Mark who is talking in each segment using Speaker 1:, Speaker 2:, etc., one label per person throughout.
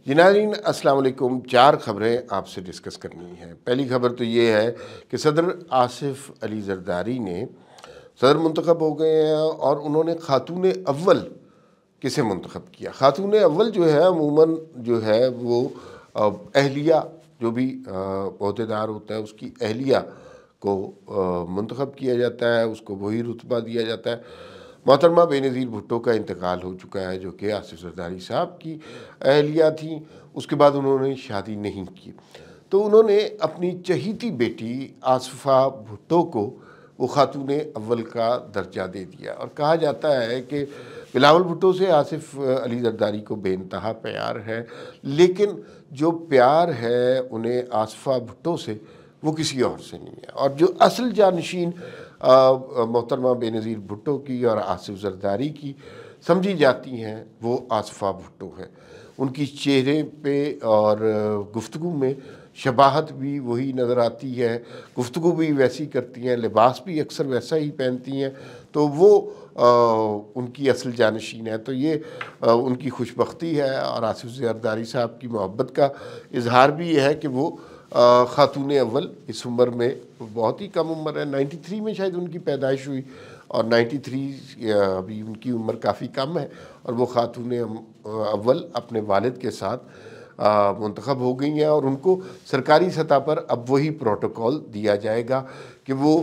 Speaker 1: جی ناظرین السلام علیکم۔ 4 خبریں آپ سے ڈسکس کرنی ہیں۔ پہلی خبر تو یہ ہے کہ صدر آصف علی زرداری نے صدر منتخب ہو گئے ہیں اور انہوں نے خاتون اول کسے منتخب کیا۔ خاتون اول جو ہے عموماً جو ہے وہ اہلیہ جو بھی عہدیدار ہوتا ہے اس کی اہلیہ کو منتخب کیا جاتا ہے، اس کو وہی رتبہ دیا جاتا ہے۔ محترمہ بے نظیر بھٹو کا انتقال ہو چکا ہے جو کہ آصف زرداری صاحب کی اہلیہ تھیں۔ اس کے بعد انہوں نے شادی نہیں کی تو انہوں نے اپنی چہیتی بیٹی آصفہ بھٹو کو وہ خاتون اول کا درجہ دے دیا، اور کہا جاتا ہے کہ بلاول بھٹو سے آصف علی زرداری کو بے انتہا پیار ہے، لیکن جو پیار ہے انہیں آصفہ بھٹو سے وہ کسی اور سے نہیں ہے، اور جو اصل جانشین محترمہ بے نظیر بھٹو کی اور آصف زرداری کی سمجھی جاتی ہیں وہ آصفہ بھٹو ہے۔ ان کی چہرے پہ اور گفتگو میں شباہت بھی وہی نظر آتی ہے، گفتگو بھی ویسی کرتی ہیں، لباس بھی اکثر ویسا ہی پہنتی ہیں، تو وہ ان کی اصل جانشین ہے۔ تو یہ ان کی خوش بختی ہے، اور آصف زرداری صاحب کی محبت کا اظہار بھی یہ ہے کہ وہ خاتون اول اس عمر میں بہت ہی کم عمر ہے، 93 میں شاید ان کی پیدائش ہوئی، اور 93 ابھی ان کی عمر کافی کم ہے، اور وہ خاتون اول اپنے والد کے ساتھ منتخب ہو گئی ہیں، اور ان کو سرکاری سطح پر اب وہی پروٹوکول دیا جائے گا کہ وہ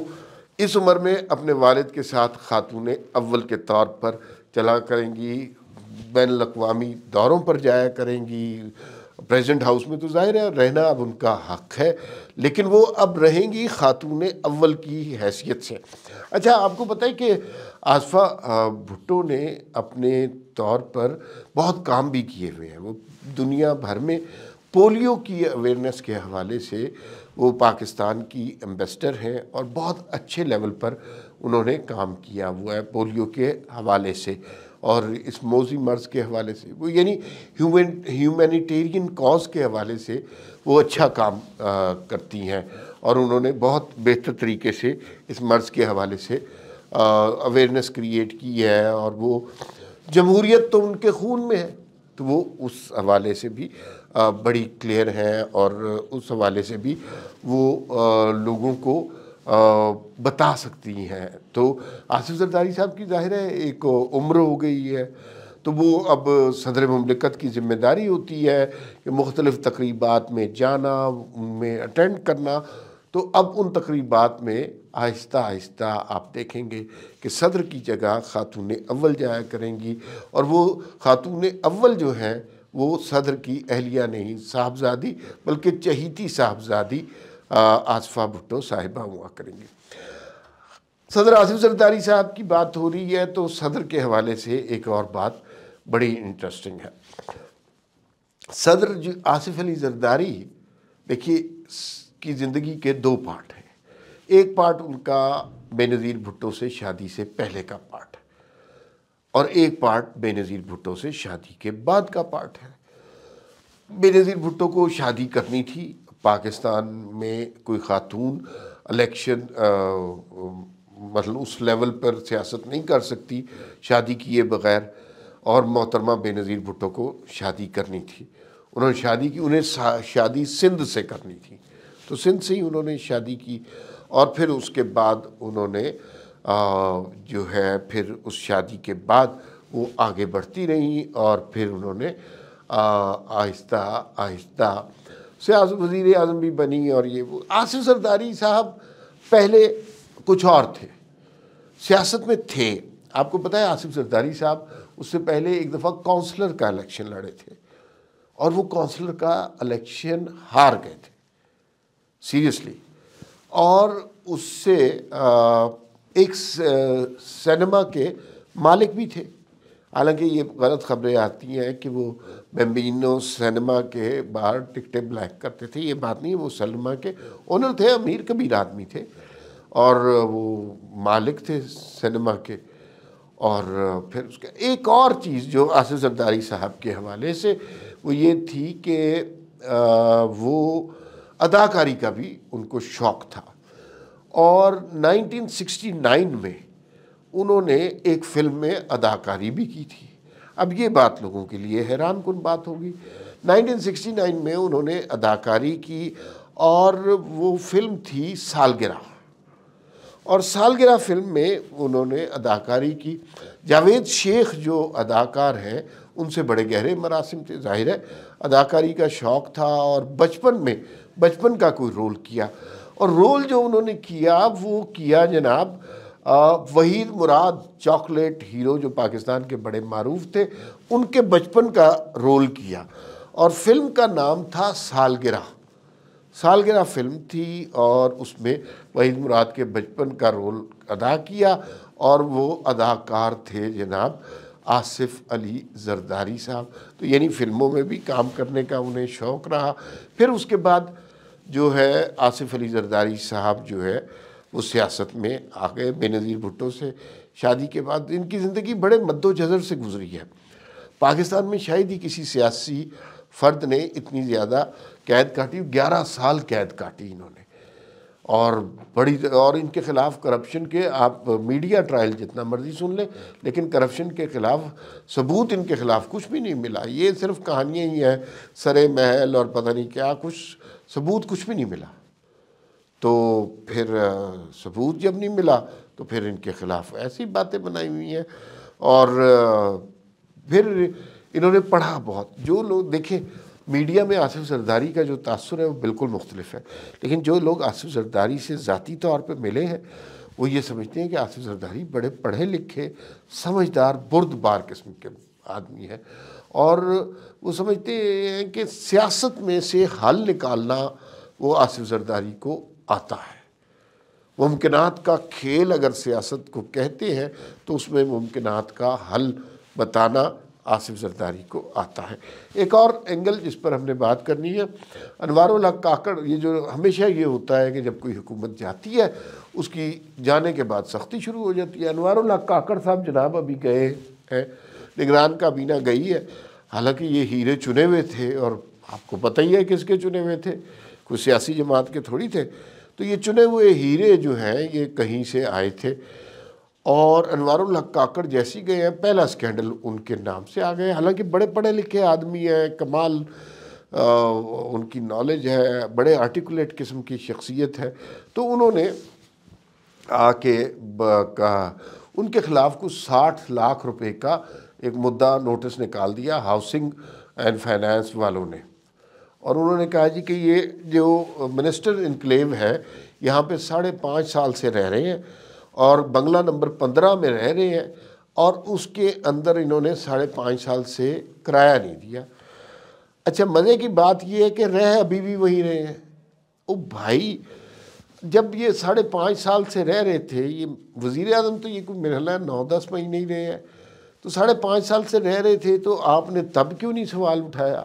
Speaker 1: اس عمر میں اپنے والد کے ساتھ خاتون اول کے طور پر چلا کریں گی، بین الاقوامی دوروں پر جایا کریں گی۔ پریزیڈنٹ ہاؤس میں تو ظاہر ہے رہنا اب ان کا حق ہے، لیکن وہ اب رہیں گی خاتون اول کی حیثیت سے۔ اچھا، آپ کو پتہ ہے کہ آصفہ بھٹو نے اپنے طور پر بہت کام بھی کیے ہوئے ہیں۔ وہ دنیا بھر میں پولیو کی اویئرنیس کے حوالے سے وہ پاکستان کی ایمبیسڈر ہیں، اور بہت اچھے لیول پر انہوں نے کام کیا ہوا ہے پولیو کے حوالے سے اور اس موذی مرض کے حوالے سے، وہ یعنی ہیومینیٹیرین کاز کے حوالے سے وہ اچھا کام کرتی ہیں، اور انہوں نے بہت بہتر طریقے سے اس مرض کے حوالے سے اویئرنیس کریٹ کی ہے، اور وہ جمہوریت تو ان کے خون میں ہے، تو وہ اس حوالے سے بھی بڑی کلیئر ہیں، اور اس حوالے سے بھی وہ لوگوں کو بتا سکتی ہیں۔ تو آصف زرداری صاحب کی ظاہر ہے ایک عمر ہو گئی ہے، تو وہ اب صدر مملکت کی ذمہ داری ہوتی ہے کہ مختلف تقریبات میں جانا، ان میں اٹینڈ کرنا، تو اب ان تقریبات میں آہستہ آہستہ آپ دیکھیں گے کہ صدر کی جگہ خاتون اول جایا کریں گی، اور وہ خاتون اول جو ہیں وہ صدر کی اہلیہ نہیں صاحبزادی بلکہ چہیتی صاحبزادی آصفہ بھٹو صاحبہ ہوا کریں گی۔ صدر آصف زرداری صاحب کی بات ہو رہی ہے تو صدر کے حوالے سے ایک اور بات بڑی انٹرسٹنگ ہے۔ صدر آصف علی زرداری دیکھیے کی زندگی کے 2 پارٹ ہیں۔ ایک پارٹ ان کا بے نظیر بھٹو سے شادی سے پہلے کا پارٹ ہے، اور ایک پارٹ بے نظیر بھٹو سے شادی کے بعد کا پارٹ ہے۔ بے نظیر بھٹو کو شادی کرنی تھی، پاکستان میں کوئی خاتون الیکشن مطلب اس لیول پر سیاست نہیں کر سکتی شادی کیے بغیر، اور محترمہ بے نظیر بھٹو کو شادی کرنی تھی۔ انہوں نے شادی کی، انہیں شادی سندھ سے کرنی تھی، تو سندھ سے ہی انہوں نے شادی کی، اور پھر اس کے بعد انہوں نے جو ہے پھر اس شادی کے بعد وہ آگے بڑھتی رہیں، اور پھر انہوں نے آہستہ آہستہ وزیر اعظم بھی بنی، اور یہ وہ آصف زرداری صاحب پہلے کچھ اور تھے، سیاست میں تھے۔ آپ کو پتہ ہے آصف زرداری صاحب اس سے پہلے ایک دفعہ کونسلر کا الیکشن لڑے تھے، اور وہ کونسلر کا الیکشن ہار گئے تھے سیریسلی، اور اس سے ایک سینما کے مالک بھی تھے۔ حالانکہ یہ غلط خبریں آتی ہیں کہ وہ بیمبینو سینما کے باہر ٹکٹیں بلیک کرتے تھے، یہ بات نہیں، وہ سینما کے اونر تھے، امیر کبیر آدمی تھے، اور وہ مالک تھے سینما کے۔ اور پھر اس کا ایک اور چیز جو آصف زرداری صاحب کے حوالے سے وہ یہ تھی کہ وہ اداکاری کا بھی ان کو شوق تھا، اور 1969 میں انہوں نے ایک فلم میں اداکاری بھی کی تھی۔ اب یہ بات لوگوں کے لیے حیران کن بات ہوگی 1969 میں انہوں نے اداکاری کی اور وہ فلم تھی سالگرہ، اور سالگرہ فلم میں انہوں نے اداکاری کی۔ جاوید شیخ جو اداکار ہیں ان سے بڑے گہرے مراسم تھے، ظاہر ہے اداکاری کا شوق تھا، اور بچپن کا کوئی رول کیا، اور رول جو انہوں نے کیا وہ کیا جناب وحید مراد چاکلیٹ ہیرو جو پاکستان کے بڑے معروف تھے، ان کے بچپن کا رول کیا، اور فلم کا نام تھا سالگرہ۔ سالگرہ فلم تھی اور اس میں وحید مراد کے بچپن کا رول ادا کیا، اور وہ اداکار تھے جناب آصف علی زرداری صاحب۔ تو یعنی فلموں میں بھی کام کرنے کا انہیں شوق رہا۔ پھر اس کے بعد جو ہے آصف علی زرداری صاحب جو ہے وہ سیاست میں آ گئے۔ بے نظیر بھٹو سے شادی کے بعد ان کی زندگی بڑے مد و جزر سے گزری ہے۔ پاکستان میں شاید ہی کسی سیاسی فرد نے اتنی زیادہ قید کاٹی، 11 سال قید کاٹی انہوں نے، اور ان کے خلاف کرپشن کے آپ میڈیا ٹرائل جتنا مرضی سن لیں، لیکن کرپشن کے خلاف ثبوت ان کے خلاف کچھ بھی نہیں ملا۔ یہ صرف کہانیاں ہی ہیں، سرے محل اور پتہ نہیں کیا، کچھ ثبوت کچھ بھی نہیں ملا۔ تو پھر ثبوت جب نہیں ملا تو پھر ان کے خلاف ایسی باتیں بنائی ہوئی ہیں، اور پھر انہوں نے پڑھا بہت۔ جو لوگ دیکھیں میڈیا میں آصف زرداری کا جو تاثر ہے وہ بالکل مختلف ہے، لیکن جو لوگ آصف زرداری سے ذاتی طور پہ ملے ہیں وہ یہ سمجھتے ہیں کہ آصف زرداری بڑے پڑھے لکھے، سمجھدار، بردبار قسم کے آدمی ہیں، اور وہ سمجھتے ہیں کہ سیاست میں سے حل نکالنا وہ آصف زرداری کو آتا ہے۔ ممکنات کا کھیل اگر سیاست کو کہتے ہیں تو اس میں ممکنات کا حل بتانا آصف زرداری کو آتا ہے۔ ایک اور اینگل جس پر ہم نے بات کرنی ہے، انوار الحق کاکڑ، یہ جو ہمیشہ یہ ہوتا ہے کہ جب کوئی حکومت جاتی ہے اس کی جانے کے بعد سختی شروع ہو جاتی ہے۔ انوار الحق کاکڑ صاحب جناب ابھی گئے ہیں، نگران کابینہ گئی ہے، حالانکہ یہ ہیرے چنے ہوئے تھے، اور آپ کو پتہ ہی ہے کس کے چنے ہوئے تھے، کوئی سیاسی جماعت کے تھوڑی تھے۔ تو یہ چنے ہوئے ہیرے جو ہیں یہ کہیں سے آئے تھے، اور انوار الحق کاکڑ جیسی گئے ہیں پہلا سکینڈل ان کے نام سے آ گئے، حالانکہ بڑے پڑھے لکھے آدمی ہیں، کمال ان کی نالج ہے، بڑے آرٹیکولیٹ قسم کی شخصیت ہے۔ تو انہوں نے آ کے کہا، ان کے خلاف کچھ 60 لاکھ روپے کا ایک مدعا نوٹس نکال دیا ہاؤسنگ اینڈ فائنانس والوں نے، اور انہوں نے کہا جی کہ یہ جو منسٹر انکلیو ہے یہاں پہ 5.5 سال سے رہ رہے ہیں، اور بنگلہ نمبر 15 میں رہ رہے ہیں، اور اس کے اندر انہوں نے 5.5 سال سے کرایہ نہیں دیا۔ اچھا مزے کی بات یہ ہے کہ رہ ابھی بھی وہی رہے ہیں۔ او بھائی، جب یہ 5.5 سال سے رہ رہے تھے، یہ وزیر اعظم تو یہ کوئی میرا خیال ہے 9-10 مہینے ہی رہے ہیں، تو 5.5 سال سے رہ رہے تھے تو آپ نے تب کیوں نہیں سوال اٹھایا؟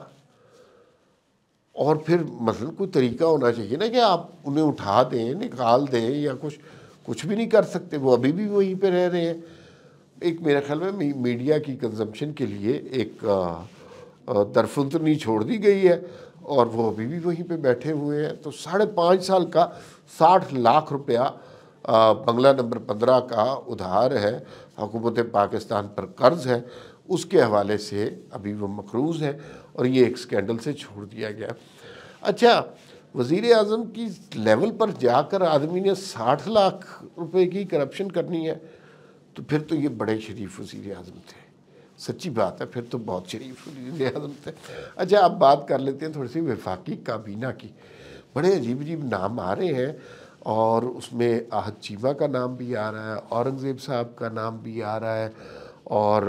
Speaker 1: اور پھر مثلا کوئی طریقہ ہونا چاہیے نا کہ آپ انہیں اٹھا دیں، نکال دیں، یا کچھ بھی نہیں کر سکتے، وہ ابھی بھی وہیں پہ رہ رہے ہیں۔ ایک میرے خیال میں میڈیا کی کنزمپشن کے لیے ایک درفندنی چھوڑ دی گئی ہے، اور وہ ابھی بھی وہیں پہ بیٹھے ہوئے ہیں۔ تو 5.5 سال کا 60 لاکھ روپیہ بنگلہ نمبر 15 کا ادھار ہے، حکومت پاکستان پر قرض ہے، اس کے حوالے سے ابھی وہ مقروض ہے، اور یہ ایک سکینڈل سے چھوڑ دیا گیا۔ اچھا، وزیر اعظم کی لیول پر جا کر آدمی نے 60 لاکھ روپے کی کرپشن کرنی ہے، تو پھر تو یہ بڑے شریف وزیر اعظم تھے، سچی بات ہے، پھر تو بہت شریف وزیر اعظم تھے۔ اچھا اب بات کر لیتے ہیں تھوڑی سی وفاقی کابینہ کی۔ بڑے عجیب عجیب نام آ رہے ہیں، اور اس میں احد چیمہ کا نام بھی آ رہا ہے، اورنگزیب صاحب کا نام بھی آ رہا ہے، اور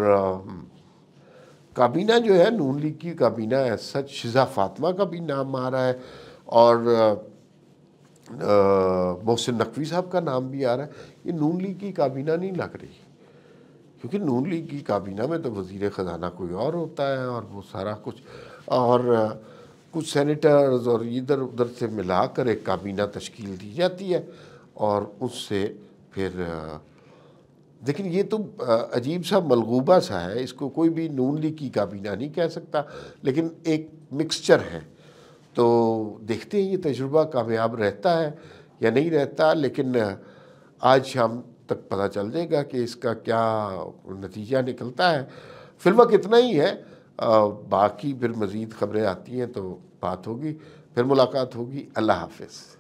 Speaker 1: کابینہ جو ہے نون لیگ کی کابینہ ہے، سچ شزا فاطمہ کا بھی نام آ رہا ہے، اور محسن نقوی صاحب کا نام بھی آ رہا ہے۔ یہ نون لیگ کی کابینہ نہیں لگ رہی، کیونکہ نون لیگ کی کابینہ میں تو وزیر خزانہ کوئی اور ہوتا ہے، اور وہ سارا کچھ، اور کچھ سینیٹرز اور ادھر ادھر سے ملا کر ایک کابینہ تشکیل دی جاتی ہے، اور اس سے پھر لیکن یہ تو عجیب سا ملغوبہ سا ہے، اس کو کوئی بھی نون لیگ کی کابینہ نہیں کہہ سکتا، لیکن ایک مکسچر ہے۔ تو دیکھتے ہیں یہ تجربہ کامیاب رہتا ہے یا نہیں رہتا، لیکن آج شام تک پتہ چل جائے گا کہ اس کا کیا نتیجہ نکلتا ہے۔ فی الوقت اتنا ہی ہے، باقی پھر مزید خبریں آتی ہیں تو بات ہوگی، پھر ملاقات ہوگی۔ اللہ حافظ۔